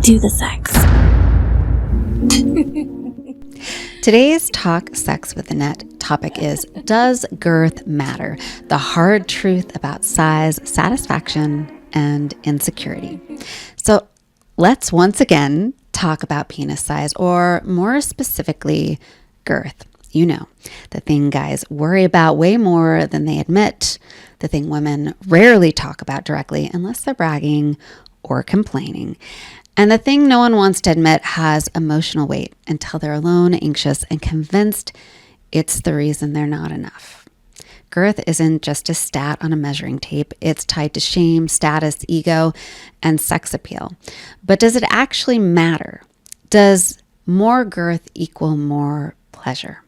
do the sex. Today's Talk Sex with Annette topic is, does girth matter? The hard truth about size, satisfaction, and insecurity. So let's once again talk about penis size, or more specifically, girth. You know, the thing guys worry about way more than they admit, the thing women rarely talk about directly unless they're bragging or complaining. And the thing no one wants to admit has emotional weight until they're alone, anxious, and convinced it's the reason they're not enough. Girth isn't just a stat on a measuring tape. It's tied to shame, status, ego, and sex appeal. But does it actually matter? Does more girth equal more pleasure?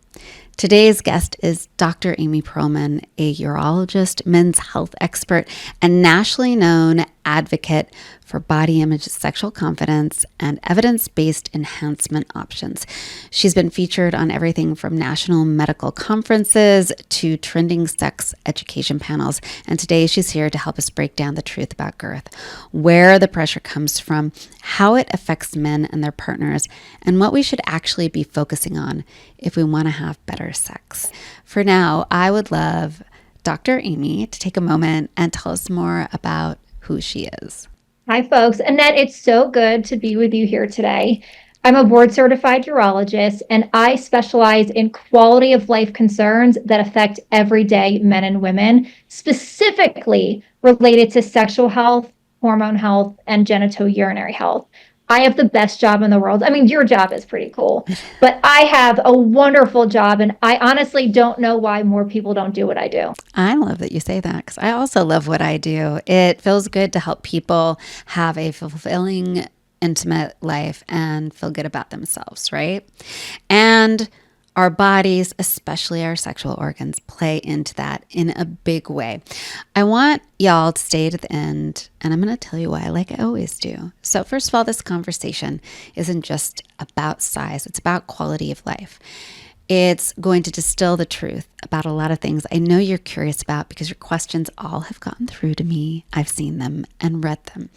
Today's guest is Dr. Amy Pearlman, a urologist, men's health expert, and nationally known advocate for body image, sexual confidence, and evidence-based enhancement options. She's been featured on everything from national medical conferences to trending sex education panels. And today she's here to help us break down the truth about girth, where the pressure comes from, how it affects men and their partners, and what we should actually be focusing on if we want to have better sex. For now, I would love Dr. Amy to take a moment and tell us more about who she is. Hi, folks. Annette, it's so good to be with you here today. I'm a board-certified urologist, and I specialize in quality of life concerns that affect everyday men and women, specifically related to sexual health, hormone health, and genitourinary health. I have the best job in the world. I mean, your job is pretty cool, but I have a wonderful job, and I honestly don't know why more people don't do what I do. I love that you say that, because I also love what I do. It feels good to help people have a fulfilling, intimate life and feel good about themselves, right? And our bodies, especially our sexual organs, play into that in a big way. I want y'all to stay to the end, and I'm going to tell you why, like I always do. So first of all, this conversation isn't just about size. It's about quality of life. It's going to distill the truth about a lot of things I know you're curious about, because your questions all have gotten through to me. I've seen them and read them.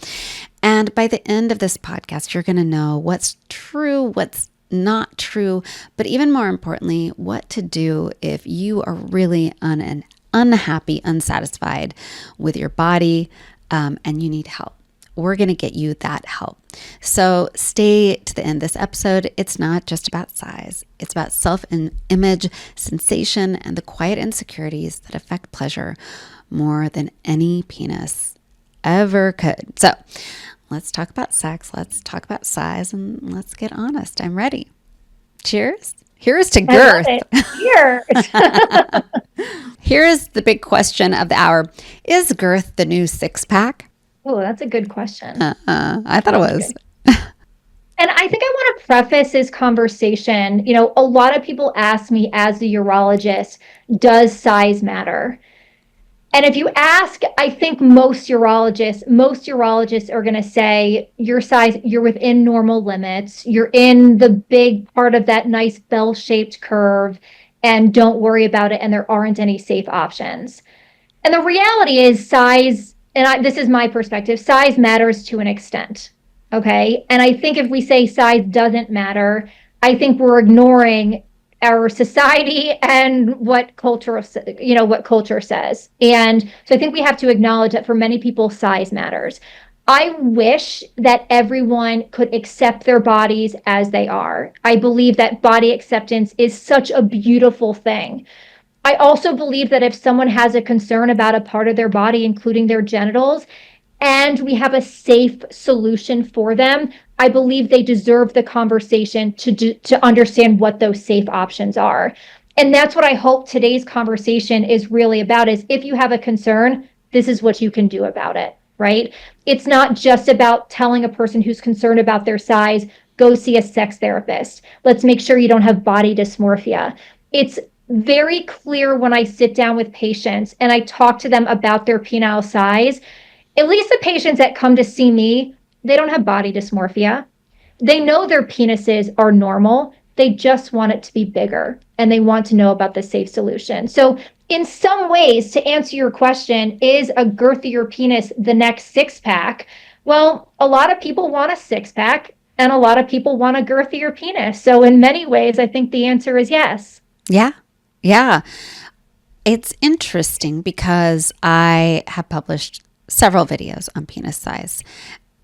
And by the end of this podcast, you're going to know what's true, what's not true, but even more importantly, what to do if you are really unhappy, unsatisfied with your body, and you need help. We're going to get you that help. So stay to the end. This episode, it's not just about size. It's about self-image, sensation, and the quiet insecurities that affect pleasure more than any penis ever could. So let's talk about sex. Let's talk about size, and let's get honest. I'm ready. Cheers. Here's to girth. Cheers. Here's the big question of the hour. Is girth the new six-pack? Oh, that's a good question. I thought it was. And I think I want to preface this conversation. You know, a lot of people ask me as a urologist, does size matter? And if you ask, I think most urologists are going to say your size, you're within normal limits. You're in the big part of that nice bell-shaped curve, and don't worry about it. And there aren't any safe options. And the reality is size, and this is my perspective, size matters to an extent. Okay. And I think if we say size doesn't matter, I think we're ignoring our society and what culture says. And so I think we have to acknowledge that for many people, size matters. I wish that everyone could accept their bodies as they are. I believe that body acceptance is such a beautiful thing. I also believe that if someone has a concern about a part of their body, including their genitals, and we have a safe solution for them, I believe they deserve the conversation to understand what those safe options are. And that's what I hope today's conversation is really about, is if you have a concern, this is what you can do about it, right? It's not just about telling a person who's concerned about their size, go see a sex therapist. Let's make sure you don't have body dysmorphia. It's very clear when I sit down with patients and I talk to them about their penile size. At least the patients that come to see me, they don't have body dysmorphia. They know their penises are normal. They just want it to be bigger, and they want to know about the safe solution. So in some ways, to answer your question, is a girthier penis the next six-pack? Well, a lot of people want a six pack and a lot of people want a girthier penis. So, in many ways, I think the answer is yes. Yeah. Yeah. It's interesting because I have published several videos on penis size.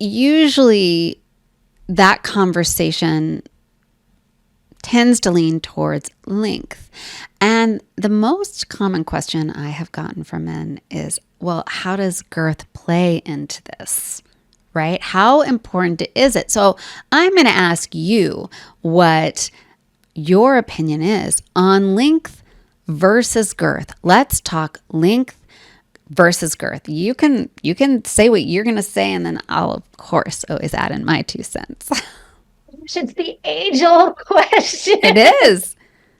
Usually, that conversation tends to lean towards length. And the most common question I have gotten from men is, well, how does girth play into this? Right? How important is it? So I'm going to ask you what your opinion is on length versus girth. Let's talk length versus girth. You can say what you're going to say, and then I'll of course always add in my 2 cents. It's the age-old question. It is.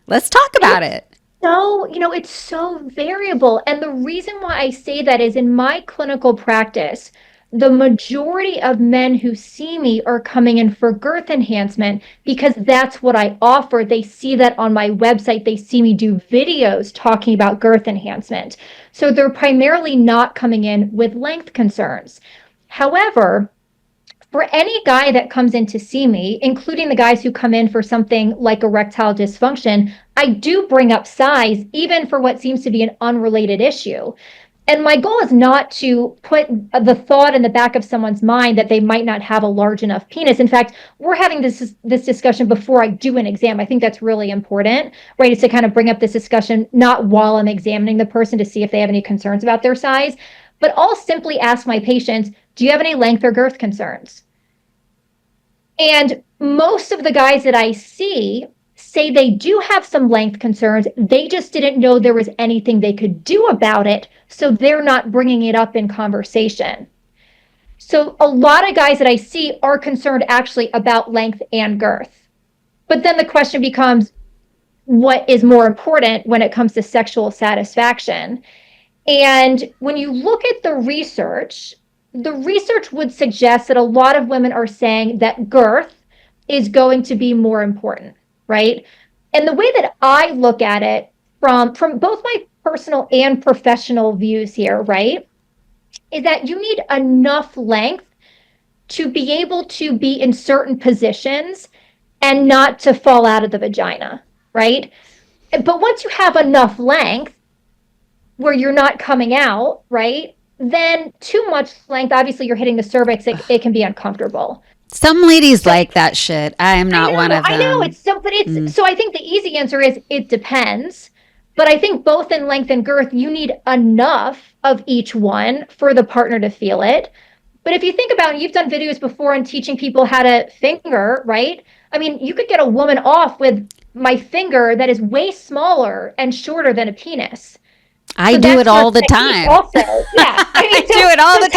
Let's talk about it. So, it's so variable. And the reason why I say that is in my clinical practice, the majority of men who see me are coming in for girth enhancement because that's what I offer. They see that on my website. They see me do videos talking about girth enhancement. So they're primarily not coming in with length concerns. However, for any guy that comes in to see me, including the guys who come in for something like erectile dysfunction, I do bring up size, even for what seems to be an unrelated issue. And my goal is not to put the thought in the back of someone's mind that they might not have a large enough penis. In fact, we're having this discussion before I do an exam. I think that's really important, right? Is to kind of bring up this discussion, not while I'm examining the person to see if they have any concerns about their size, but I'll simply ask my patients, do you have any length or girth concerns? And most of the guys that I see say they do have some length concerns. They just didn't know there was anything they could do about it. So they're not bringing it up in conversation. So a lot of guys that I see are concerned actually about length and girth. But then the question becomes, what is more important when it comes to sexual satisfaction? And when you look at the research would suggest that a lot of women are saying that girth is going to be more important, right? And the way that I look at it from both my personal and professional views here, right, is that you need enough length to be able to be in certain positions and not to fall out of the vagina, right? But once you have enough length where you're not coming out, right? Then too much length, obviously you're hitting the cervix, it can be uncomfortable. Some ladies So like that shit. I am not one of I know them. it's so, but it's so I think the easy answer is it depends. But I think both in length and girth, you need enough of each one for the partner to feel it. But if you think about it, you've done videos before on teaching people how to finger, right? I mean, you could get a woman off with my finger that is way smaller and shorter than a penis. I So do it that's where all the technique time. also, yeah. I I mean, do it all the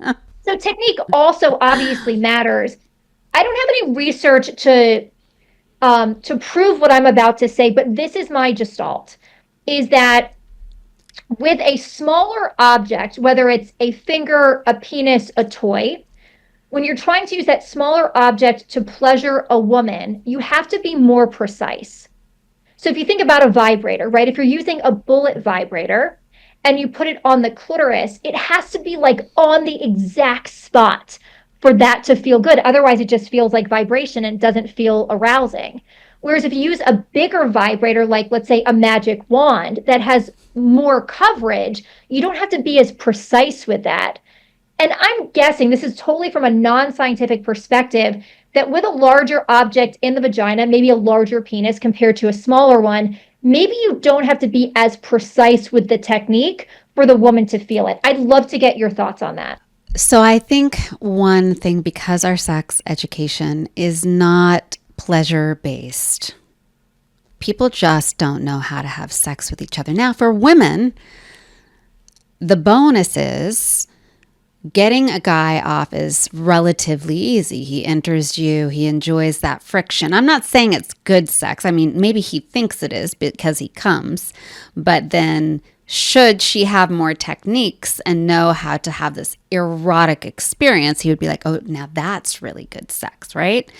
time. so technique also obviously matters. I don't have any research to prove what I'm about to say, but this is my gestalt: is that with a smaller object, whether it's a finger, a penis, a toy, when you're trying to use that smaller object to pleasure a woman, you have to be more precise. So if you think about a vibrator, right? If you're using a bullet vibrator and you put it on the clitoris, it has to be like on the exact spot for that to feel good. Otherwise, it just feels like vibration and doesn't feel arousing. Whereas if you use a bigger vibrator, like let's say a magic wand that has more coverage, you don't have to be as precise with that. And I'm guessing this is totally from a non-scientific perspective that with a larger object in the vagina, maybe a larger penis compared to a smaller one, maybe you don't have to be as precise with the technique for the woman to feel it. I'd love to get your thoughts on that. So I think one thing, because our sex education is not pleasure based, people just don't know how to have sex with each other. Now, for women, the bonus is getting a guy off is relatively easy. He enters you, he enjoys that friction. I'm not saying it's good sex. I mean, maybe he thinks it is because he comes, but then should she have more techniques and know how to have this erotic experience, he would be like, oh, now that's really good sex, right?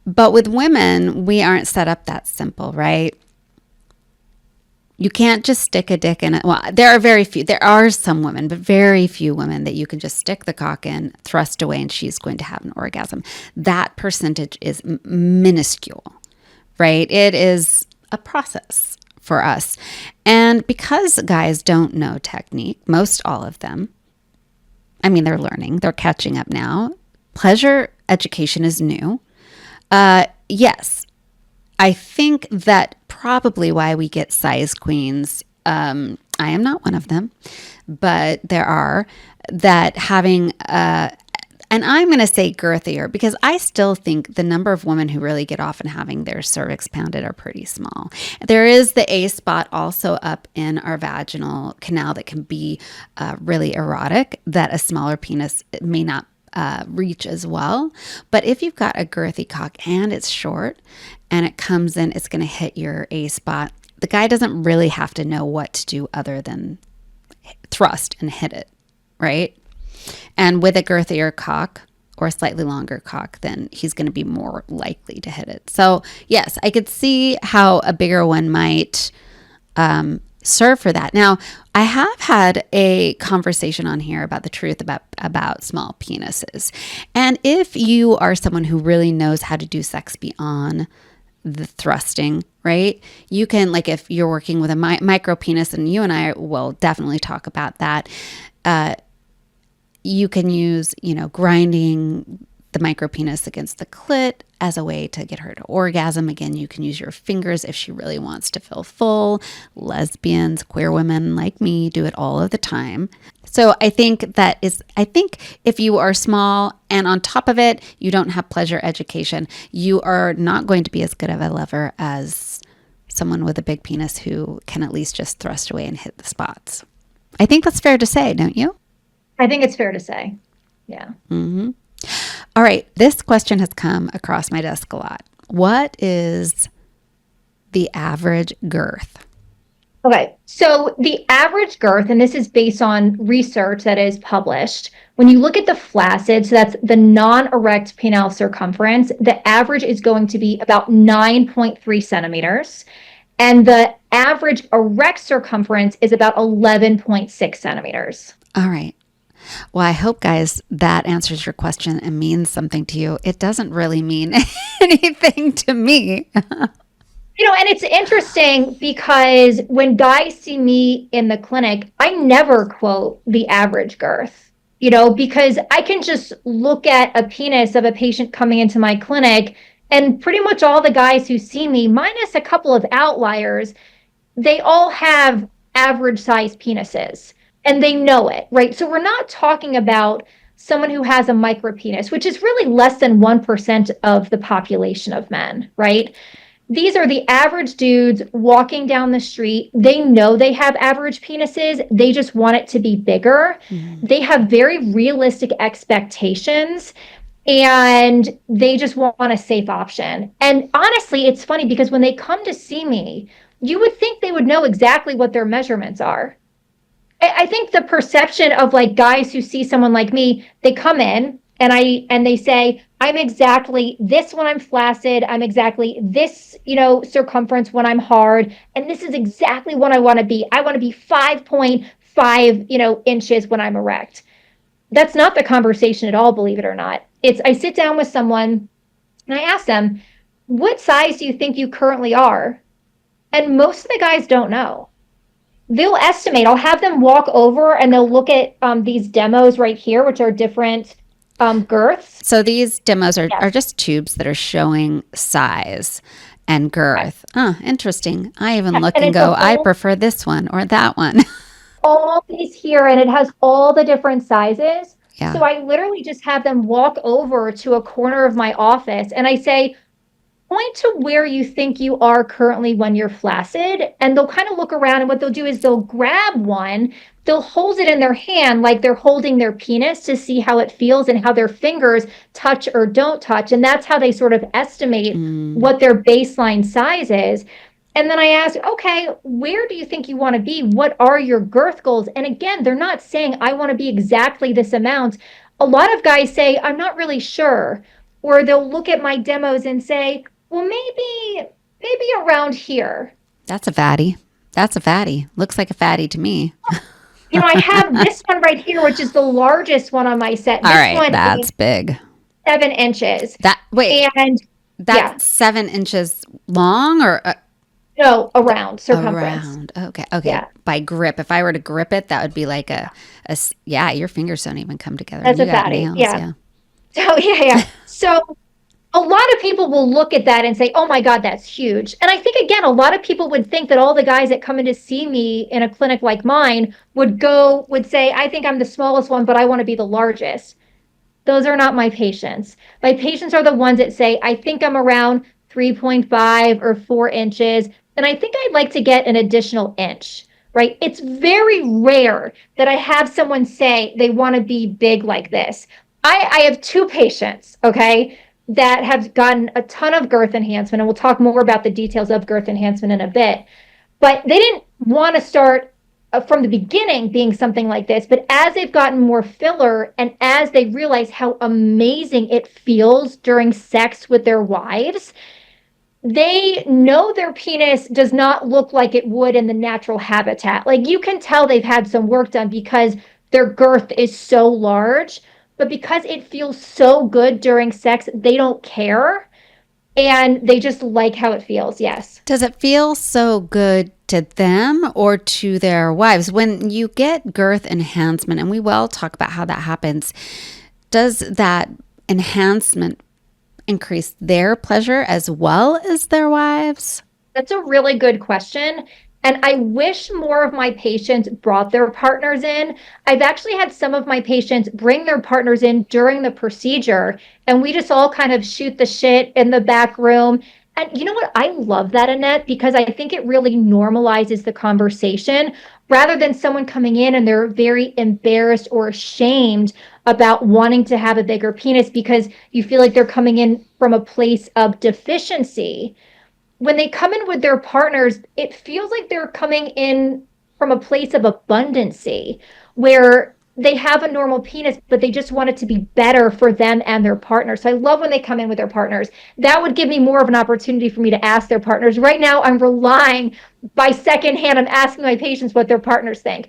But with women, we aren't set up that simple, right? You can't just stick a dick in it. Well, there are very few. There are some women, but very few women that you can just stick the cock in, thrust away, and she's going to have an orgasm. That percentage is minuscule, right? It is a process for us. And because guys don't know technique, most all of them, I mean, they're learning, they're catching up now. Pleasure education is new. Yes, I think that probably why we get size queens. I am not one of them, but there are that having, and I'm going to say girthier because I still think the number of women who really get off and having their cervix pounded are pretty small. There is the A spot also up in our vaginal canal that can be really erotic, that a smaller penis may not reach as well. But if you've got a girthy cock and it's short and it comes in, it's going to hit your A spot. The guy doesn't really have to know what to do other than thrust and hit it, right? And with a girthier cock or a slightly longer cock, then he's going to be more likely to hit it. So yes, I could see how a bigger one might serve for that. Now, I have had a conversation on here about the truth about small penises. And if you are someone who really knows how to do sex beyond the thrusting, right? You can, like if you're working with a micro penis, and you and I will definitely talk about that, you can use, grinding the micro penis against the clit as a way to get her to orgasm. Again, you can use your fingers if she really wants to feel full. Lesbians, queer women like me do it all of the time. So I think if you are small and on top of it, you don't have pleasure education, you are not going to be as good of a lover as someone with a big penis who can at least just thrust away and hit the spots. I think that's fair to say, don't you? I think it's fair to say. Yeah. Mm-hmm. All right. This question has come across my desk a lot. What is the average girth? Okay. So the average girth, and this is based on research that is published, when you look at the flaccid, so that's the non-erect penile circumference, the average is going to be about 9.3 centimeters. And the average erect circumference is about 11.6 centimeters. All right. Well, I hope, guys, that answers your question and means something to you. It doesn't really mean anything to me. And it's interesting because when guys see me in the clinic, I never quote the average girth, because I can just look at a penis of a patient coming into my clinic, and pretty much all the guys who see me, minus a couple of outliers, they all have average size penises. And they know it, right? So we're not talking about someone who has a micro penis, which is really less than 1% of the population of men, right? These are the average dudes walking down the street. They know they have average penises. They just want it to be bigger. Mm-hmm. They have very realistic expectations, and they just want a safe option. And honestly, it's funny because when they come to see me, you would think they would know exactly what their measurements are. I think the perception of like guys who see someone like me, they come in and they say, I'm exactly this when I'm flaccid. I'm exactly this, circumference when I'm hard. And this is exactly what I want to be. I want to be 5.5, inches when I'm erect. That's not the conversation at all, believe it or not. I sit down with someone and I ask them, what size do you think you currently are? And most of the guys don't know. They'll estimate. I'll have them walk over and they'll look at these demos right here, which are different girths. So these demos are just tubes that are showing size and girth. Oh, interesting. I even look and go, I prefer this one or that one. All these here, and it has all the different sizes. Yeah. So I literally just have them walk over to a corner of my office and I say, point to where you think you are currently when you're flaccid, and they'll kind of look around, and what they'll do is they'll grab one, they'll hold it in their hand like they're holding their penis to see how it feels and how their fingers touch or don't touch, and that's how they sort of estimate what their baseline size is. And then I ask, okay, where do you think you want to be? What are your girth goals? And again, they're not saying I want to be exactly this amount. A lot of guys say, I'm not really sure, or they'll look at my demos and say, well, maybe around here. That's a fatty. That's a fatty. Looks like a fatty to me. I have this one right here, which is the largest one on my set. All This right, one is that's big. 7 inches. That wait, And yeah, that's 7 inches long or no, around circumference. around? Okay, okay. Yeah, By grip, if I were to grip it, that would be like yeah. Your fingers don't even come together, and that's you a got fatty. nails, Yeah. yeah. So, yeah. So, a lot of people will look at that and say, oh my God, that's huge. And I think, again, a lot of people would think that all the guys that come in to see me in a clinic like mine would say, I think I'm the smallest one, but I want to be the largest. Those are not my patients. My patients are the ones that say, I think I'm around 3.5 or 4 inches, and I think I'd like to get an additional inch, right? It's very rare that I have someone say they want to be big like this. I have two patients, okay, that have gotten a ton of girth enhancement, and we'll talk more about the details of girth enhancement in a bit. But they didn't want to start from the beginning being something like this. But as they've gotten more filler and as they realize how amazing it feels during sex with their wives, they know their penis does not look like it would in the natural habitat. Like you can tell they've had some work done because their girth is so large. But because it feels so good during sex, they don't care and they just like how it feels. Yes. Does it feel so good to them or to their wives when you get girth enhancement? And we will talk about how that happens. Does that enhancement increase their pleasure as well as their wives? That's a really good question. And I wish more of my patients brought their partners in. I've actually had some of my patients bring their partners in during the procedure, and we just all kind of shoot the shit in the back room. And you know what? I love that, Annette, because I think it really normalizes the conversation rather than someone coming in and they're very embarrassed or ashamed about wanting to have a bigger penis because you feel like they're coming in from a place of deficiency. When they come in with their partners, it feels like they're coming in from a place of abundancy where they have a normal penis, but they just want it to be better for them and their partner. So I love when they come in with their partners. That would give me more of an opportunity for me to ask their partners. Right now, I'm relying by secondhand, I'm asking my patients what their partners think.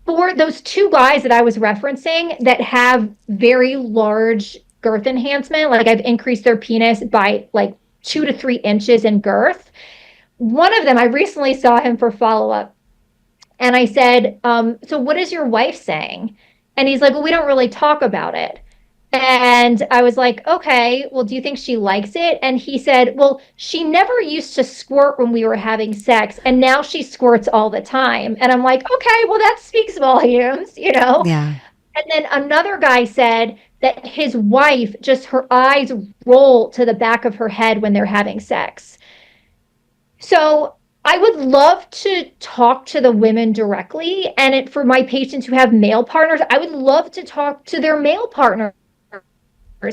For those two guys that I was referencing that have very large girth enhancement, like I've increased their penis by like 2 to 3 inches in girth. One of them, I recently saw him for follow up. And I said, so what is your wife saying? And he's like, well, we don't really talk about it. And I was like, okay, well, do you think she likes it? And he said, well, she never used to squirt when we were having sex, and now she squirts all the time. And I'm like, okay, well, that speaks volumes, you know? Yeah. And then another guy said that his wife, just her eyes roll to the back of her head when they're having sex. So I would love to talk to the women directly. And for my patients who have male partners, I would love to talk to their male partners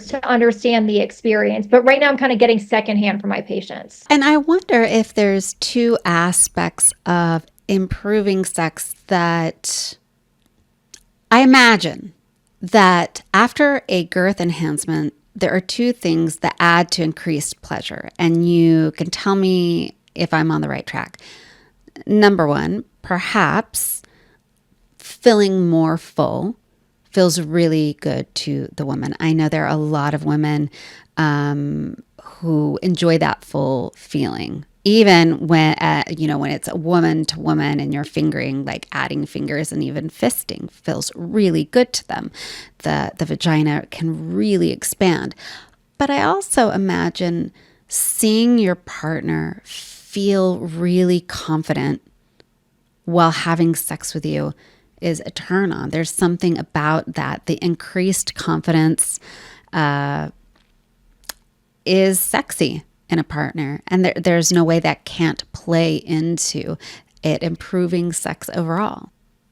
to understand the experience. But right now, I'm kind of getting secondhand from my patients. And I wonder if there's two aspects of improving sex that I imagine that after a girth enhancement, there are two things that add to increased pleasure. And you can tell me if I'm on the right track. Number one, perhaps feeling more full feels really good to the woman. I know there are a lot of women who enjoy that full feeling. Even when, when it's a woman to woman and you're fingering, like adding fingers and even fisting feels really good to them. The vagina can really expand. But I also imagine seeing your partner feel really confident while having sex with you is a turn on. There's something about that. The increased confidence is sexy in a partner. And there's no way that can't play into it improving sex overall.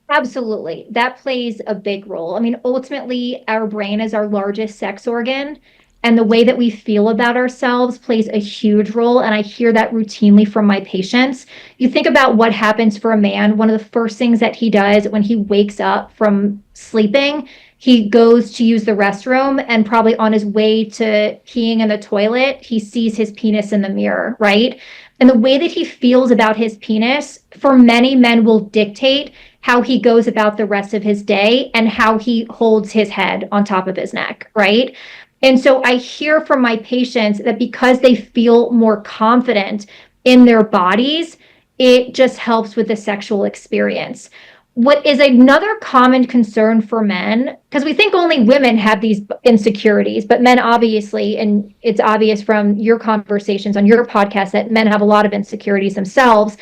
Absolutely. That plays a big role. I mean, ultimately, our brain is our largest sex organ, and the way that we feel about ourselves plays a huge role. And I hear that routinely from my patients. You think about what happens for a man, one of the first things that he does when he wakes up from sleeping he goes to use the restroom, and probably on his way to peeing in the toilet, he sees his penis in the mirror, right? And the way that he feels about his penis for many men will dictate how he goes about the rest of his day and how he holds his head on top of his neck, right? And so I hear from my patients that because they feel more confident in their bodies, it just helps with the sexual experience. What is another common concern for men, because we think only women have these insecurities, but men obviously, and it's obvious from your conversations on your podcast that men have a lot of insecurities themselves,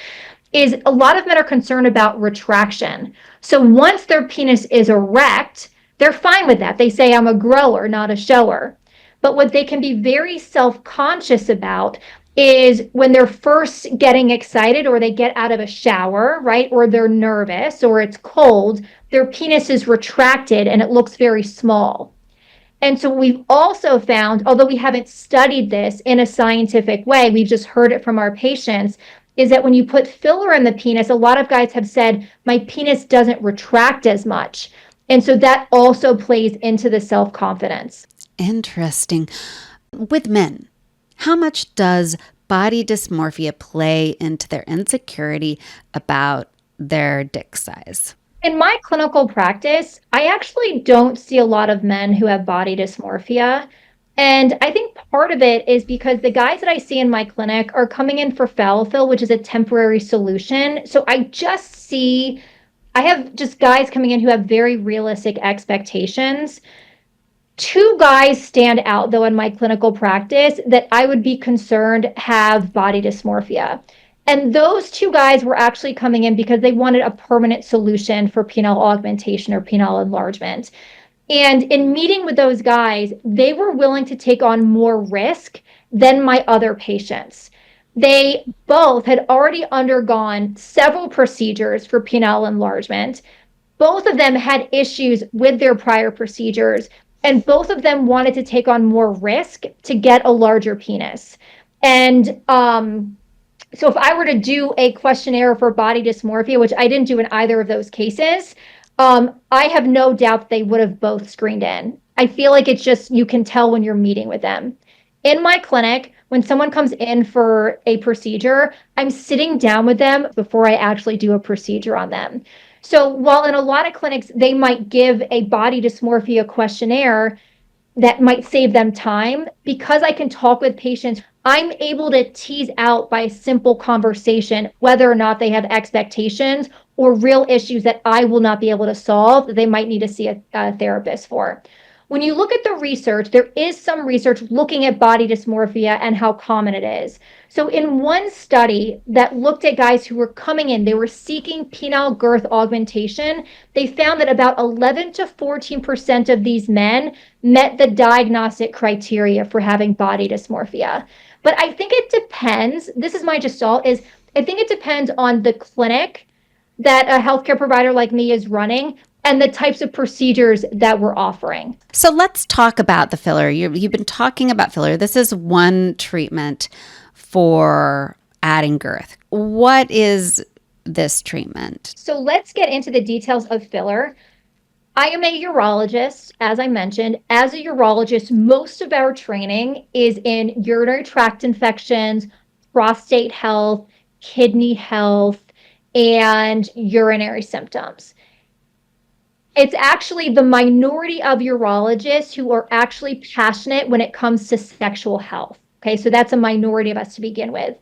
is a lot of men are concerned about retraction. So once their penis is erect, they're fine with that. They say, I'm a grower, not a shower. But what they can be very self-conscious about is when they're first getting excited or they get out of a shower, right? Or they're nervous or it's cold, their penis is retracted and it looks very small. And so we've also found, although we haven't studied this in a scientific way, we've just heard it from our patients, is that when you put filler in the penis, a lot of guys have said, my penis doesn't retract as much. And so that also plays into the self-confidence. Interesting. With men, how much does body dysmorphia play into their insecurity about their dick size? In my clinical practice, I actually don't see a lot of men who have body dysmorphia. And I think part of it is because the guys that I see in my clinic are coming in for PhalloFILL, which is a temporary solution. So I have just guys coming in who have very realistic expectations. Two guys stand out, though, in my clinical practice that I would be concerned have body dysmorphia. And those two guys were actually coming in because they wanted a permanent solution for penile augmentation or penile enlargement. And in meeting with those guys, they were willing to take on more risk than my other patients. They both had already undergone several procedures for penile enlargement. Both of them had issues with their prior procedures, and both of them wanted to take on more risk to get a larger penis. And so if I were to do a questionnaire for body dysmorphia, which I didn't do in either of those cases, I have no doubt they would have both screened in. I feel like it's just, you can tell when you're meeting with them. In my clinic, when someone comes in for a procedure, I'm sitting down with them before I actually do a procedure on them. So while in a lot of clinics, they might give a body dysmorphia questionnaire that might save them time, because I can talk with patients, I'm able to tease out by a simple conversation whether or not they have expectations or real issues that I will not be able to solve that they might need to see a therapist for. When you look at the research, there is some research looking at body dysmorphia and how common it is. So in one study that looked at guys who were coming in, they were seeking penile girth augmentation. They found that about 11 to 14% of these men met the diagnostic criteria for having body dysmorphia. But I think it depends. This is my gestalt, is I think it depends on the clinic that a healthcare provider like me is running and the types of procedures that we're offering. So let's talk about the filler. You've been talking about filler. This is one treatment for adding girth. What is this treatment? So let's get into the details of filler. I am a urologist, as I mentioned. As a urologist, most of our training is in urinary tract infections, prostate health, kidney health, and urinary symptoms. It's actually the minority of urologists who are actually passionate when it comes to sexual health. Okay, so that's a minority of us to begin with.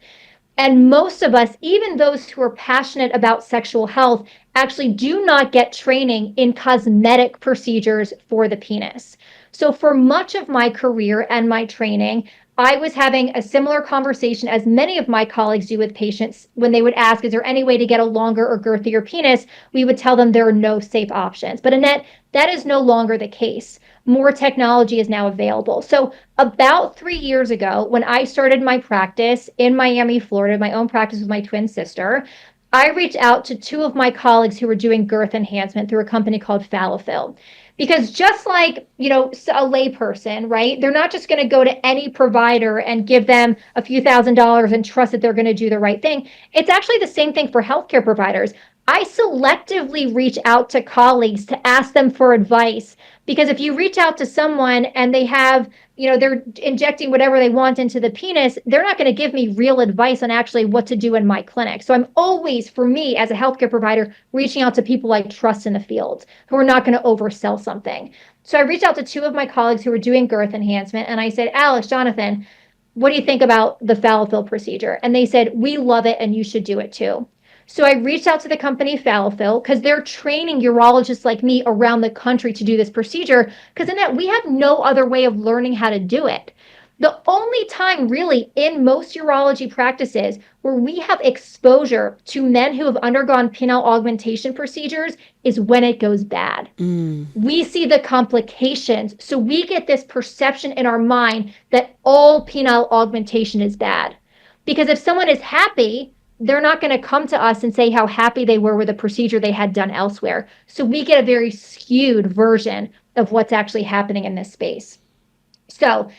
And most of us, even those who are passionate about sexual health, actually do not get training in cosmetic procedures for the penis. So for much of my career and my training, I was having a similar conversation as many of my colleagues do with patients when they would ask, is there any way to get a longer or girthier penis? We would tell them there are no safe options. But Annette, that is no longer the case. More technology is now available. So about 3 years ago, when I started my practice in Miami, Florida, my own practice with my twin sister, I reached out to two of my colleagues who were doing girth enhancement through a company called PhalloFILL. Because just like, a layperson, right? They're not just going to go to any provider and give them a few $1,000s and trust that they're going to do the right thing. It's actually the same thing for healthcare providers. I selectively reach out to colleagues to ask them for advice, because if you reach out to someone and they have, they're injecting whatever they want into the penis, they're not going to give me real advice on actually what to do in my clinic. So I'm always, for me as a healthcare provider, reaching out to people I trust in the field who are not going to oversell something. So I reached out to two of my colleagues who were doing girth enhancement, and I said, Alex, Jonathan, what do you think about the PhalloFILL procedure? And they said, we love it and you should do it too. So I reached out to the company PhalloFILL because they're training urologists like me around the country to do this procedure, because Annette, we have no other way of learning how to do it. The only time really in most urology practices where we have exposure to men who have undergone penile augmentation procedures is when it goes bad. We see the complications. So we get this perception in our mind that all penile augmentation is bad. Because if someone is happy, they're not going to come to us and say how happy they were with a procedure they had done elsewhere. So we get a very skewed version of what's actually happening in this space. So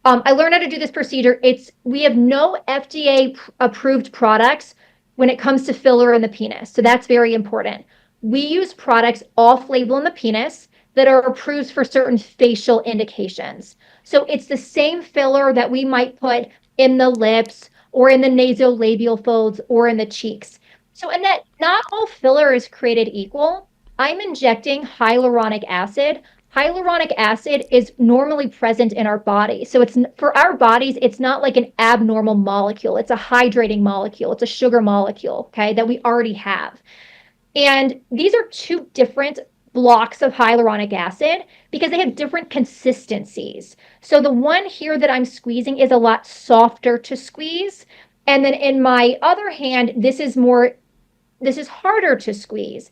I learned how to do this procedure. We have no FDA approved products when it comes to filler in the penis. So that's very important. We use products off label in the penis that are approved for certain facial indications. So it's the same filler that we might put in the lips or in the nasolabial folds or in the cheeks. So Annette, not all filler is created equal. I'm injecting hyaluronic acid. Hyaluronic acid is normally present in our body. So it's for our bodies, it's not like an abnormal molecule. It's a hydrating molecule. It's a sugar molecule, okay, that we already have. And these are two different blocks of hyaluronic acid because they have different consistencies. So the one here that I'm squeezing is a lot softer to squeeze. And then in my other hand, this is harder to squeeze.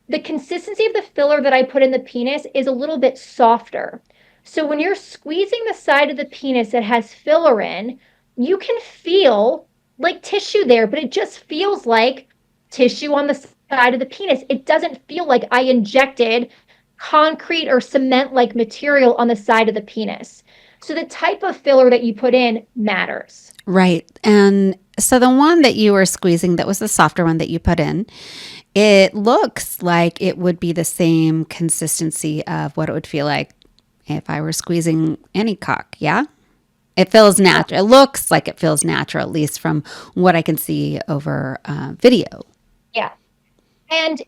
The consistency of the filler that I put in the penis is a little bit softer. So when you're squeezing the side of the penis that has filler in, you can feel like tissue there, but it just feels like tissue on the side of the penis. It doesn't feel like I injected concrete or cement-like material on the side of the penis. So the type of filler that you put in matters. Right. And so the one that you were squeezing, that was the softer one that you put in, it looks like it would be the same consistency of what it would feel like if I were squeezing any cock. Yeah. It feels natural. It looks like it feels natural, at least from what I can see over video. Yeah. And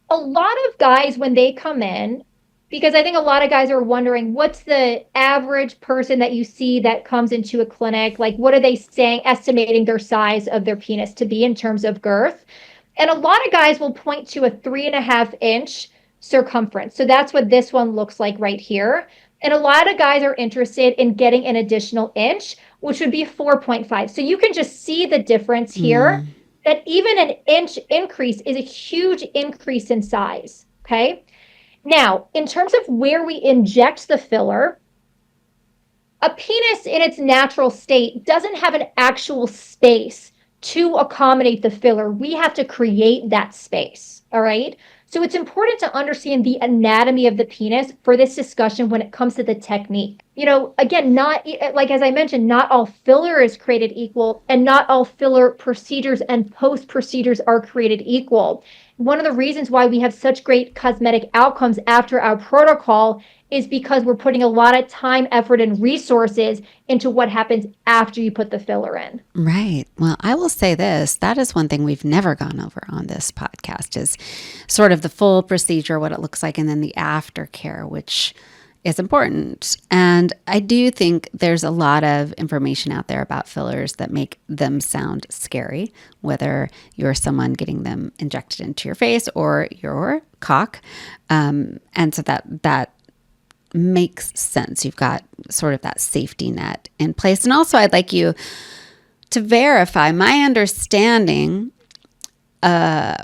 a lot of guys, when they come in, because I think a lot of guys are wondering, what's the average person that you see that comes into a clinic? Like, what are they saying, estimating their size of their penis to be in terms of girth? And a lot of guys will point to a 3.5 inch circumference. So that's what this one looks like right here. And a lot of guys are interested in getting an additional inch, which would be 4.5. So you can just see the difference here, that even an inch increase is a huge increase in size. Okay. Now, in terms of where we inject the filler, a penis in its natural state doesn't have an actual space to accommodate the filler. We have to create that space. All right. So it's important to understand the anatomy of the penis for this discussion when it comes to the technique. Again, not like, as I mentioned, not all filler is created equal, and not all filler procedures and post procedures are created equal. One of the reasons why we have such great cosmetic outcomes after our protocol is because we're putting a lot of time, effort, and resources into what happens after you put the filler in. Right. Well, I will say this. That is one thing we've never gone over on this podcast, is sort of the full procedure, what it looks like, and then the aftercare, which is important. And I do think there's a lot of information out there about fillers that make them sound scary, whether you're someone getting them injected into your face or your cock. And so that makes sense. You've got sort of that safety net in place. And also, I'd like you to verify my understanding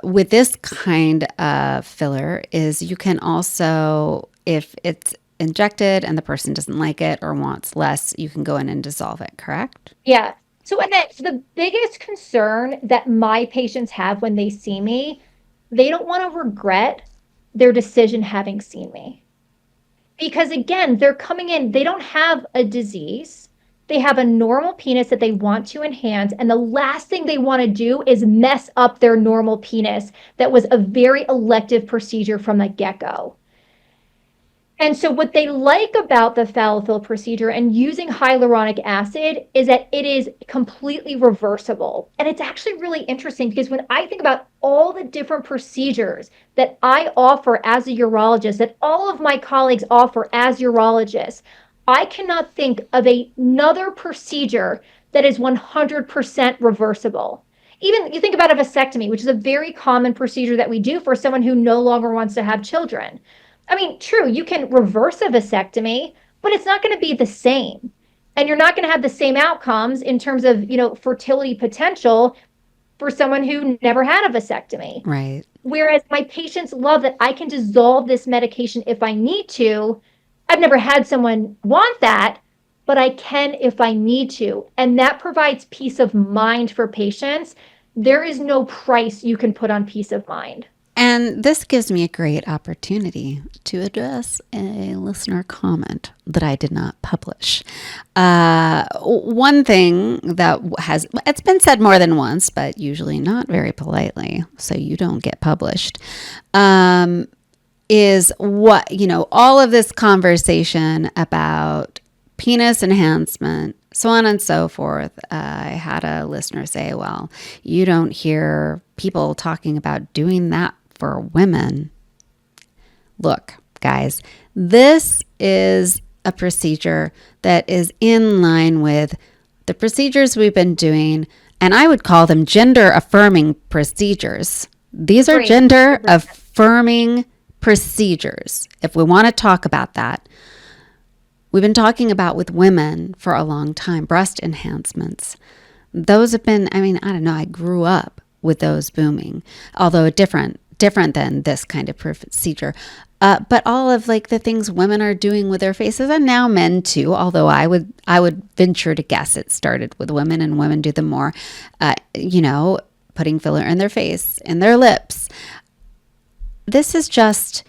with this kind of filler is you can also, if it's injected and the person doesn't like it or wants less, you can go in and dissolve it, correct? Yeah. So, Annette, the biggest concern that my patients have when they see me, they don't want to regret their decision having seen me. Because again, they're coming in, they don't have a disease. They have a normal penis that they want to enhance, and the last thing they want to do is mess up their normal penis that was a very elective procedure from the get-go. And so what they like about the PhalloFILL procedure and using hyaluronic acid is that it is completely reversible. And it's actually really interesting because when I think about all the different procedures that I offer as a urologist, that all of my colleagues offer as urologists, I cannot think of another procedure that is 100% reversible. Even you think about a vasectomy, which is a very common procedure that we do for someone who no longer wants to have children. I mean, true, you can reverse a vasectomy, but it's not going to be the same. And you're not going to have the same outcomes in terms of, fertility potential for someone who never had a vasectomy. Right. Whereas my patients love that I can dissolve this medication if I need to. I've never had someone want that, but I can if I need to. And that provides peace of mind for patients. There is no price you can put on peace of mind. And this gives me a great opportunity to address a listener comment that I did not publish. One thing that it's been said more than once, but usually not very politely, so you don't get published, is what, all of this conversation about penis enhancement, so on and so forth. I had a listener say, well, you don't hear people talking about doing that for women. Look, guys, this is a procedure that is in line with the procedures we've been doing, and I would call them gender affirming procedures. These are gender affirming procedures. If we want to talk about that, we've been talking about with women for a long time, breast enhancements. Those have been, I don't know, I grew up with those booming, although different than this kind of procedure. But all of the things women are doing with their faces, and now men too, although I would venture to guess it started with women, and women do them more, putting filler in their face, in their lips. This is just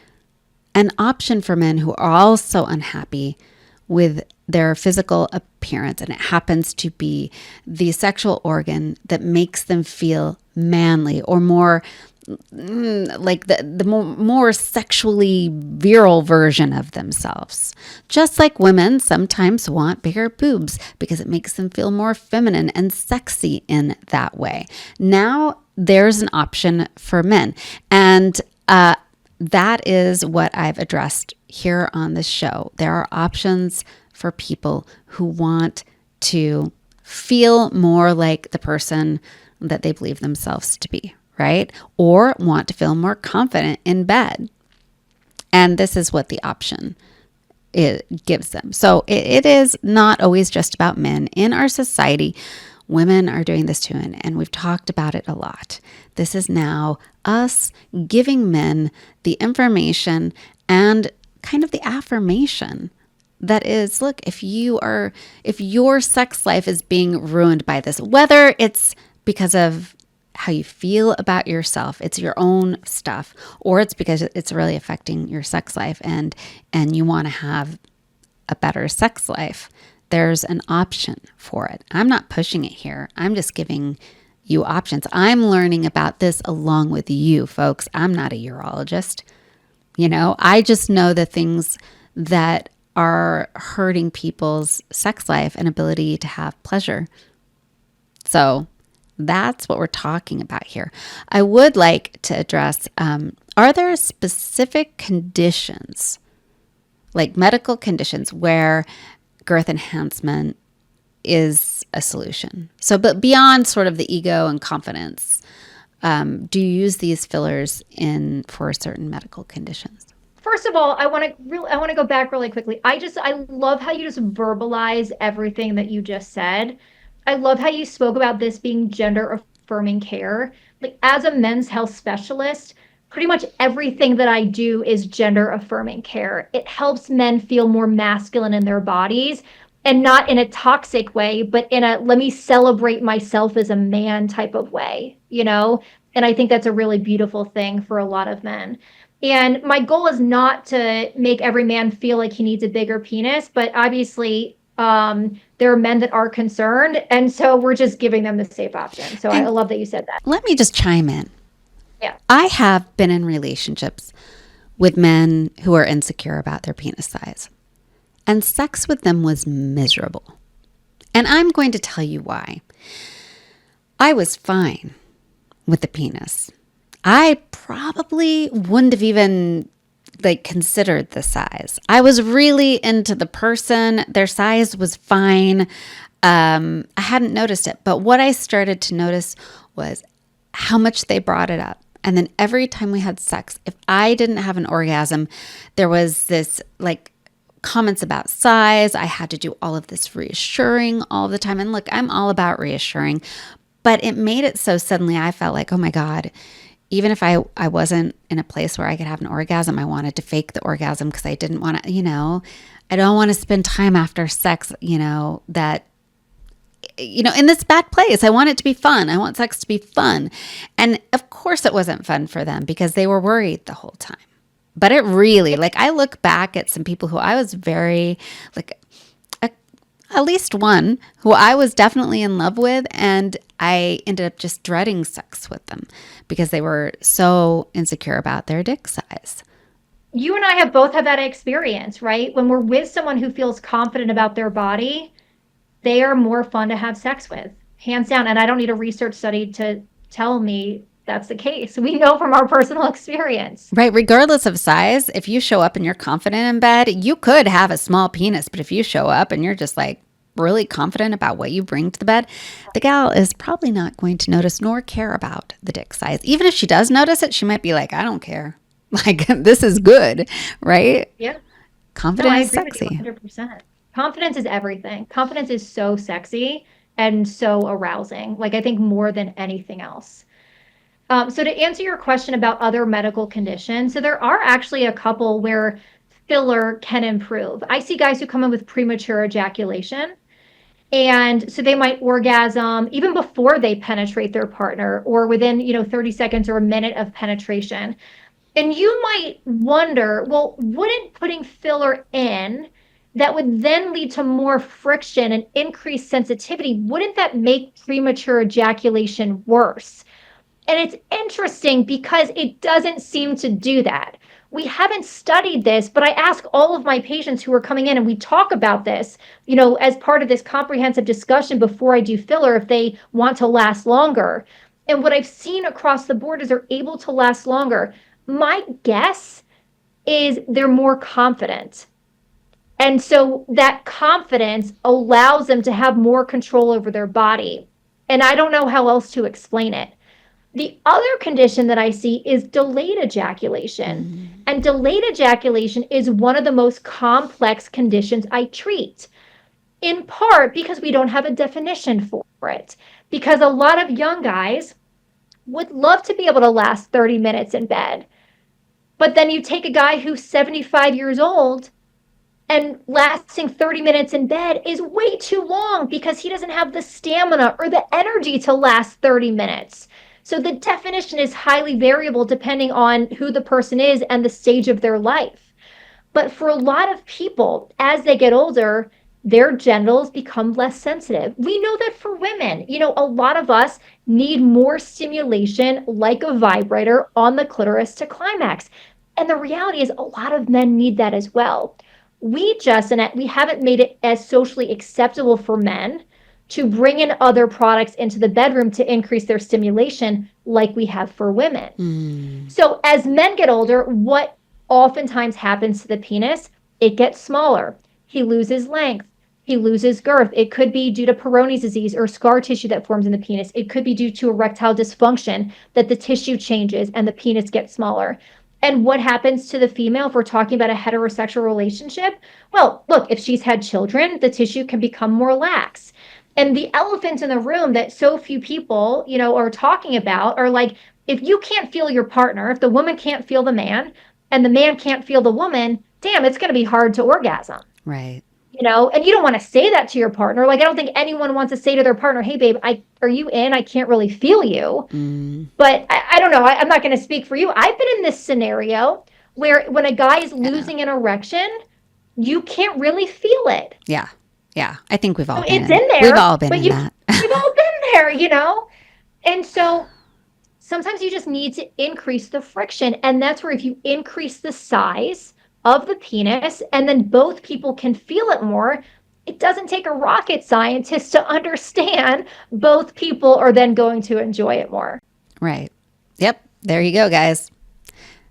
an option for men who are also unhappy with their physical appearance, and it happens to be the sexual organ that makes them feel manly or more like the more sexually virile version of themselves. Just like women sometimes want bigger boobs because it makes them feel more feminine and sexy in that way. Now there's an option for men. And that is what I've addressed here on this show. There are options for people who want to feel more like the person that they believe themselves to be, right? Or want to feel more confident in bed. And this is what the option it gives them. So it is not always just about men. In our society, women are doing this too, and we've talked about it a lot. This is now us giving men the information and kind of the affirmation that is, look, if your sex life is being ruined by this, whether it's because of how you feel about yourself, it's your own stuff, or it's because it's really affecting your sex life and you want to have a better sex life, there's an option for it. I'm not pushing it here. I'm just giving you options. I'm learning about this along with you, folks. I'm not a urologist. I just know the things that are hurting people's sex life and ability to have pleasure. So that's what we're talking about here. I would like to address, are there specific conditions, like medical conditions, where girth enhancement is a solution? So, but beyond sort of the ego and confidence, do you use these fillers for certain medical conditions? First of all, I want to go back really quickly. I love how you just verbalize everything that you just said. I love how you spoke about this being gender affirming care. Like, as a men's health specialist, pretty much everything that I do is gender affirming care. It helps men feel more masculine in their bodies, and not in a toxic way, but in a let me celebrate myself as a man type of way, And I think that's a really beautiful thing for a lot of men. And my goal is not to make every man feel like he needs a bigger penis, but obviously There are men that are concerned. And so we're just giving them the safe option. So I And love that you said that. let me just chime in. Yeah. I have been in relationships with men who are insecure about their penis size, and sex with them was miserable. And I'm going to tell you why. I was fine with the penis. I probably wouldn't have even considered the size. I was really into the person. Their size was fine. I hadn't noticed it, but what I started to notice was how much they brought it up. And then every time we had sex, if I didn't have an orgasm, there was this comments about size. I had to do all of this reassuring all the time. And look, I'm all about reassuring, but it made it so suddenly I felt like, oh my God, even if I wasn't in a place where I could have an orgasm, I wanted to fake the orgasm because I didn't want to, I don't want to spend time after sex, that, in this bad place. I want it to be fun. I want sex to be fun. And of course it wasn't fun for them because they were worried the whole time. But it really, I look back at some people who I was very, at least one who I was definitely in love with, and I ended up just dreading sex with them because they were so insecure about their dick size. You and I have both had that experience, right? When we're with someone who feels confident about their body, they are more fun to have sex with, hands down. And I don't need a research study to tell me that's the case. We know from our personal experience. Right. Regardless of size, if you show up and you're confident in bed, you could have a small penis. But if you show up and you're just really confident about what you bring to the bed, the gal is probably not going to notice nor care about the dick size. Even if she does notice it, she might be like, I don't care. This is good. Right. Yeah. Confidence is sexy. 100%. Confidence is everything. Confidence is so sexy and so arousing. I think more than anything else. So to answer your question about other medical conditions, so there are actually a couple where filler can improve. I see guys who come in with premature ejaculation. And so they might orgasm even before they penetrate their partner or within, 30 seconds or a minute of penetration. And you might wonder, well, wouldn't putting filler in that would then lead to more friction and increased sensitivity, wouldn't that make premature ejaculation worse? And it's interesting because it doesn't seem to do that. We haven't studied this, but I ask all of my patients who are coming in and we talk about this, as part of this comprehensive discussion before I do filler, if they want to last longer. And what I've seen across the board is they're able to last longer. My guess is they're more confident. And so that confidence allows them to have more control over their body. And I don't know how else to explain it. The other condition that I see is delayed ejaculation. Mm-hmm. And delayed ejaculation is one of the most complex conditions I treat, in part because we don't have a definition for it. Because a lot of young guys would love to be able to last 30 minutes in bed. But then you take a guy who's 75 years old and lasting 30 minutes in bed is way too long because he doesn't have the stamina or the energy to last 30 minutes. So the definition is highly variable depending on who the person is and the stage of their life. But for a lot of people, as they get older, their genitals become less sensitive. We know that for women, a lot of us need more stimulation like a vibrator on the clitoris to climax. And the reality is a lot of men need that as well. Annette, we haven't made it as socially acceptable for men to bring in other products into the bedroom to increase their stimulation like we have for women. Mm. So as men get older, what oftentimes happens to the penis? It gets smaller. He loses length. He loses girth. It could be due to Peyronie's disease or scar tissue that forms in the penis. It could be due to erectile dysfunction that the tissue changes and the penis gets smaller. And what happens to the female if we're talking about a heterosexual relationship? Well, look, if she's had children, the tissue can become more lax. And the elephant in the room that so few people, are talking about are if you can't feel your partner, if the woman can't feel the man and the man can't feel the woman, damn, it's going to be hard to orgasm. Right. And you don't want to say that to your partner. I don't think anyone wants to say to their partner, hey, babe, are you in? I can't really feel you. Mm. But I don't know. I'm not going to speak for you. I've been in this scenario where when a guy is losing an erection, you can't really feel it. Yeah. Yeah. I think So it's in we've there, all been but in that. we've all been there, you know? And so sometimes you just need to increase the friction. And that's where if you increase the size of the penis and then both people can feel it more, it doesn't take a rocket scientist to understand both people are then going to enjoy it more. Right. Yep. There you go, guys.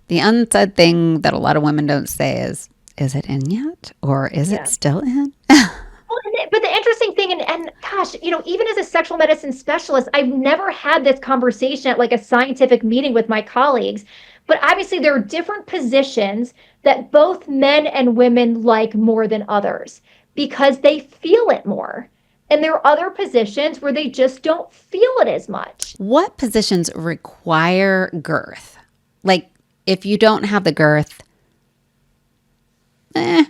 The unsaid thing that a lot of women don't say is it in yet? Or is it still in? But the interesting thing, and gosh, even as a sexual medicine specialist, I've never had this conversation at like a scientific meeting with my colleagues. But obviously, there are different positions that both men and women like more than others because they feel it more. And there are other positions where they just don't feel it as much. What positions require girth? Like, if you don't have the girth, they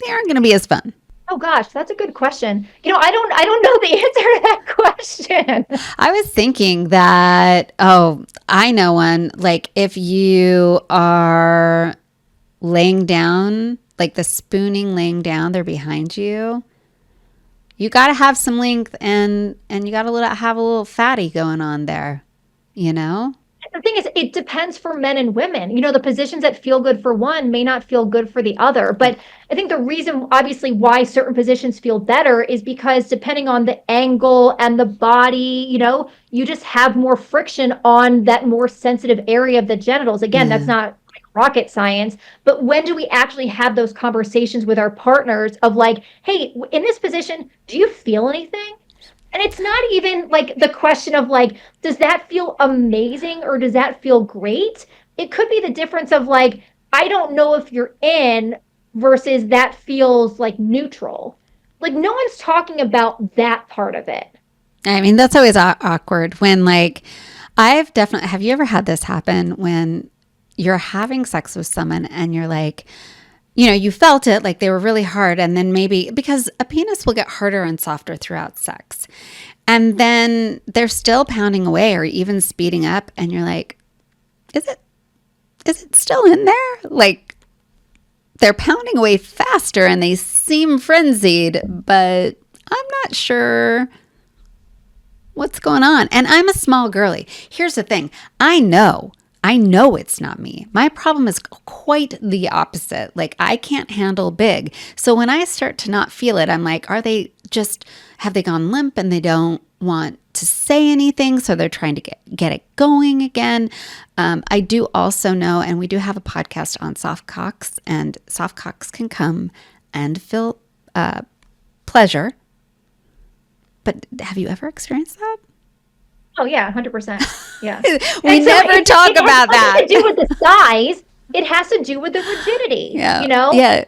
aren't going to be as fun. Oh gosh, that's a good question. I don't know the answer to that question. I was thinking that, I know one. Like if you are laying down, like the spooning laying down, they're behind you. You got to have some length and you got to have a little fatty going on there, you know? The thing is, it depends for men and women. The positions that feel good for one may not feel good for the other. But I think the reason, obviously, why certain positions feel better is because depending on the angle and the body, you just have more friction on that more sensitive area of the genitals. Again, that's not rocket science, but when do we actually have those conversations with our partners of like, hey, in this position, do you feel anything? And it's not even like the question of like, does that feel amazing or does that feel great? It could be the difference of like, I don't know if you're in versus that feels like neutral. Like no one's talking about that part of it. I mean, that's always awkward when like, have you ever had this happen when you're having sex with someone and you're like, you felt it like they were really hard. And then maybe because a penis will get harder and softer throughout sex. And then they're still pounding away or even speeding up. And you're like, is it still in there? Like they're pounding away faster and they seem frenzied, but I'm not sure what's going on. And I'm a small girly. Here's the thing. I know it's not me. My problem is quite the opposite. Like I can't handle big. So when I start to not feel it, I'm like, have they gone limp and they don't want to say anything? So they're trying to get it going again. I do also know, and we do have a podcast on soft cocks, and soft cocks can come and feel pleasure. But have you ever experienced that? Oh yeah, 100%. Yeah. We never talk about that. It has nothing to do with the size. It has to do with the rigidity. Yeah.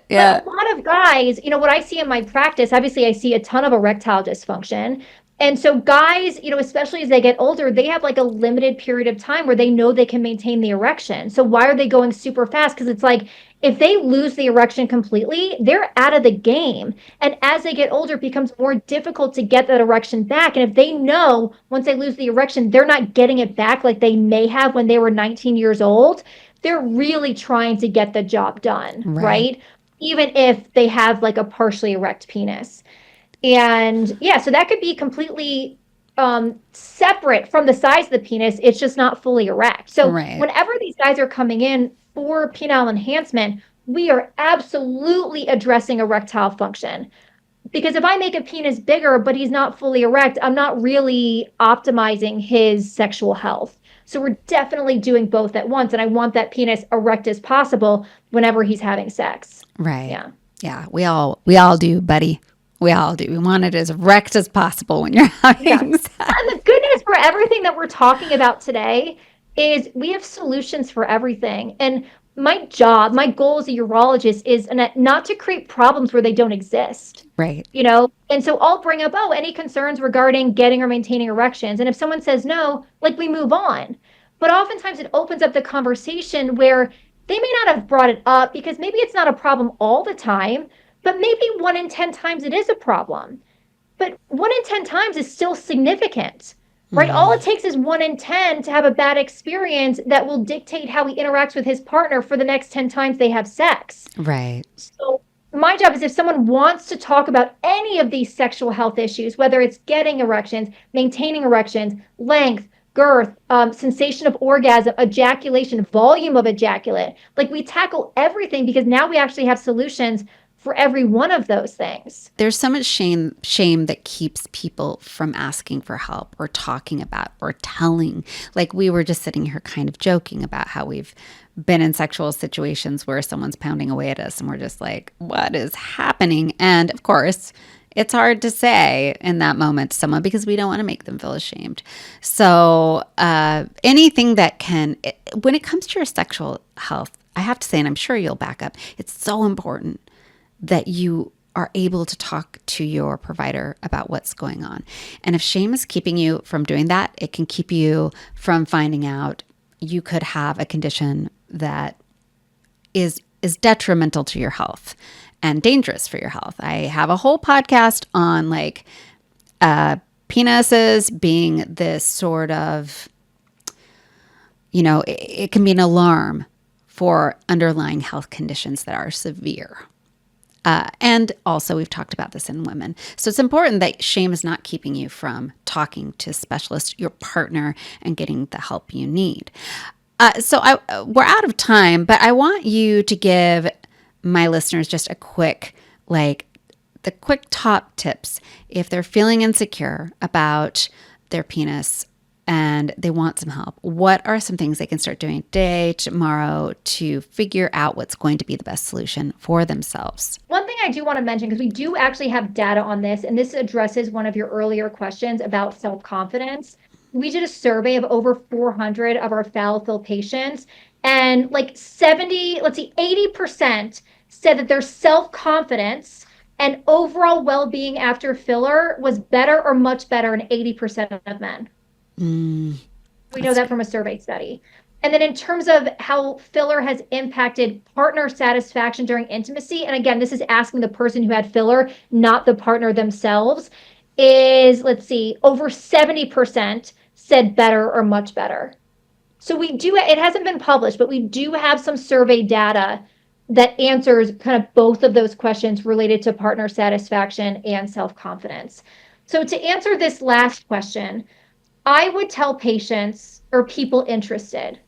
Yeah. But a lot of guys, what I see in my practice, obviously I see a ton of erectile dysfunction. And so guys, especially as they get older, they have like a limited period of time where they know they can maintain the erection. So why are they going super fast? Because it's like, if they lose the erection completely, they're out of the game. And as they get older, it becomes more difficult to get that erection back. And if they know once they lose the erection, they're not getting it back like they may have when they were 19 years old, they're really trying to get the job done, right? Even if they have like a partially erect penis. And yeah, so that could be completely separate from the size of the penis. It's just not fully erect. So whenever these guys are coming in for penile enhancement, we are absolutely addressing erectile function. Because if I make a penis bigger, but he's not fully erect, I'm not really optimizing his sexual health. So we're definitely doing both at once. And I want that penis erect as possible whenever he's having sex. Right. Yeah. Yeah. We all do, buddy. We all do. We want it as erect as possible when you're having sex. And the good news for everything that we're talking about today is we have solutions for everything. And my goal as a urologist is not to create problems where they don't exist. Right. And so I'll bring up, any concerns regarding getting or maintaining erections. And if someone says no, like we move on. But oftentimes it opens up the conversation where they may not have brought it up because maybe it's not a problem all the time, but maybe 1 in 10 times it is a problem. But 1 in 10 times is still significant. Right? All it takes is 1 in 10 to have a bad experience that will dictate how he interacts with his partner for the next 10 times they have sex. Right. So my job is if someone wants to talk about any of these sexual health issues, whether it's getting erections, maintaining erections, length, girth, sensation of orgasm, ejaculation, volume of ejaculate, like we tackle everything because now we actually have solutions for every one of those things. There's so much shame that keeps people from asking for help or talking about or telling. Like we were just sitting here kind of joking about how we've been in sexual situations where someone's pounding away at us and we're just like, what is happening? And of course, it's hard to say in that moment to someone because we don't want to make them feel ashamed. So anything that can, when it comes to your sexual health, I have to say, and I'm sure you'll back up, it's so important that you are able to talk to your provider about what's going on. And if shame is keeping you from doing that, it can keep you from finding out you could have a condition that is detrimental to your health and dangerous for your health. I have a whole podcast on like penises being this sort of, it can be an alarm for underlying health conditions that are severe. And also, we've talked about this in women. So it's important that shame is not keeping you from talking to a specialist, your partner, and getting the help you need. We're out of time, but I want you to give my listeners just a quick, the quick top tips if they're feeling insecure about their penis and they want some help. What are some things they can start doing today, tomorrow to figure out what's going to be the best solution for themselves? One thing I do want to mention, because we do actually have data on this, and this addresses one of your earlier questions about self-confidence. We did a survey of over 400 of our PhalloFILL patients, and 80% said that their self-confidence and overall well-being after filler was better or much better in 80% of men. We know that from a survey study. And then in terms of how filler has impacted partner satisfaction during intimacy, and again, this is asking the person who had filler, not the partner themselves, is, over 70% said better or much better. So it hasn't been published, but we do have some survey data that answers kind of both of those questions related to partner satisfaction and self-confidence. So to answer this last question, I would tell patients or people interested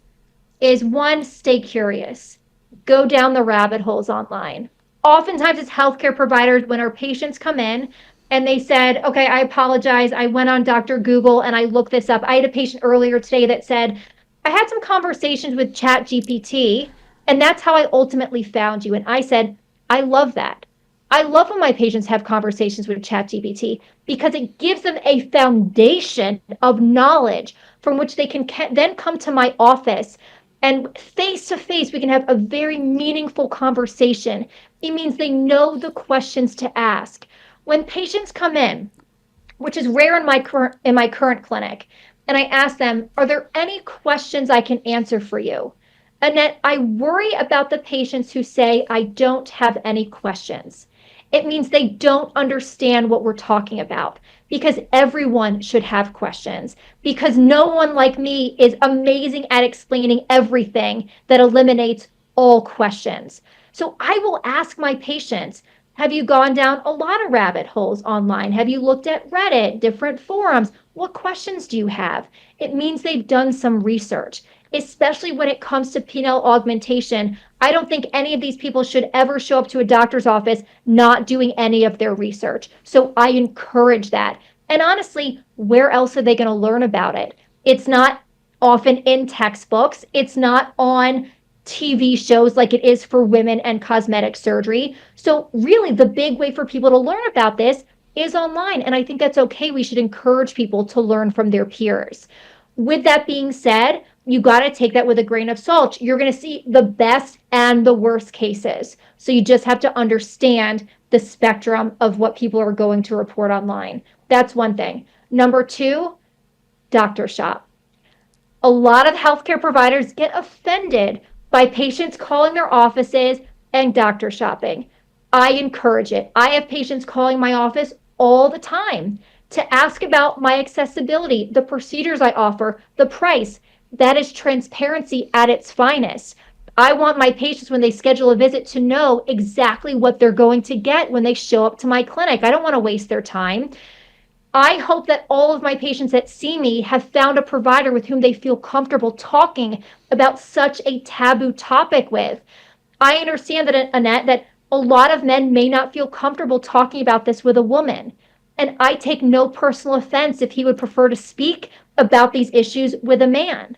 is one, stay curious, go down the rabbit holes online. Oftentimes as healthcare providers, when our patients come in and they said, okay, I apologize, I went on Dr. Google and I looked this up. I had a patient earlier today that said, I had some conversations with ChatGPT and that's how I ultimately found you. And I said, I love that. I love when my patients have conversations with ChatGPT because it gives them a foundation of knowledge from which they can then come to my office and face to face, we can have a very meaningful conversation. It means they know the questions to ask. When patients come in, which is rare in my current clinic, and I ask them, are there any questions I can answer for you? Annette, I worry about the patients who say, I don't have any questions. It means they don't understand what we're talking about because everyone should have questions because no one like me is amazing at explaining everything that eliminates all questions. So I will ask my patients, have you gone down a lot of rabbit holes online? Have you looked at Reddit, different forums? What questions do you have? It means they've done some research, especially when it comes to penile augmentation. I don't think any of these people should ever show up to a doctor's office not doing any of their research. So I encourage that. And honestly, where else are they going to learn about it? It's not often in textbooks. It's not on TV shows like it is for women and cosmetic surgery. So really the big way for people to learn about this is online. And I think that's okay. We should encourage people to learn from their peers. With that being said, you got to take that with a grain of salt. You're going to see the best and the worst cases. So you just have to understand the spectrum of what people are going to report online. That's one thing. Number two, doctor shop. A lot of healthcare providers get offended by patients calling their offices and doctor shopping. I encourage it. I have patients calling my office all the time to ask about my accessibility, the procedures I offer, the price. That is transparency at its finest. I want my patients, when they schedule a visit, to know exactly what they're going to get when they show up to my clinic. I don't want to waste their time. I hope that all of my patients that see me have found a provider with whom they feel comfortable talking about such a taboo topic with. I understand that, Annette, that a lot of men may not feel comfortable talking about this with a woman. And I take no personal offense if he would prefer to speak about these issues with a man,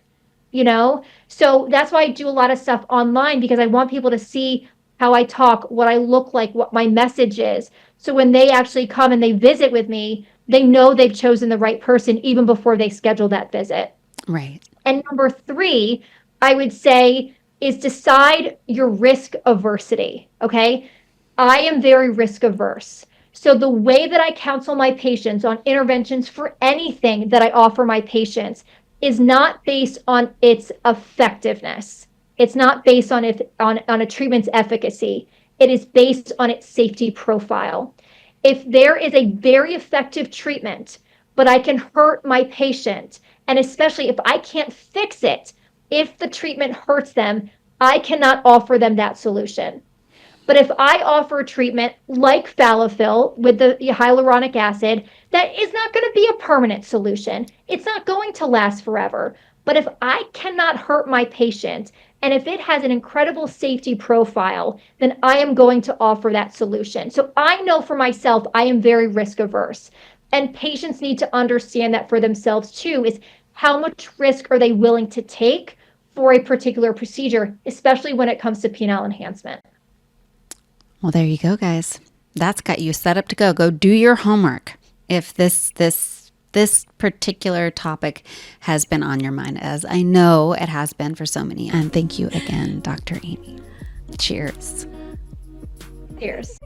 you know? So that's why I do a lot of stuff online, because I want people to see how I talk, what I look like, what my message is. So when they actually come and they visit with me, they know they've chosen the right person even before they schedule that visit. Right. And number three, I would say, is decide your risk aversity. Okay. I am very risk averse. So the way that I counsel my patients on interventions for anything that I offer my patients is not based on its effectiveness. It's not based on a treatment's efficacy. It is based on its safety profile. If there is a very effective treatment, but I can hurt my patient, and especially if I can't fix it, if the treatment hurts them, I cannot offer them that solution. But if I offer a treatment like PhalloFILL with the hyaluronic acid, that is not going to be a permanent solution. It's not going to last forever. But if I cannot hurt my patient, and if it has an incredible safety profile, then I am going to offer that solution. So I know for myself, I am very risk averse. And patients need to understand that for themselves too, is how much risk are they willing to take for a particular procedure, especially when it comes to penile enhancement. Well, there you go, guys. That's got you set up to go. Go do your homework. If this particular topic has been on your mind, as I know it has been for so many. And thank you again, Dr. Amy. Cheers. Cheers.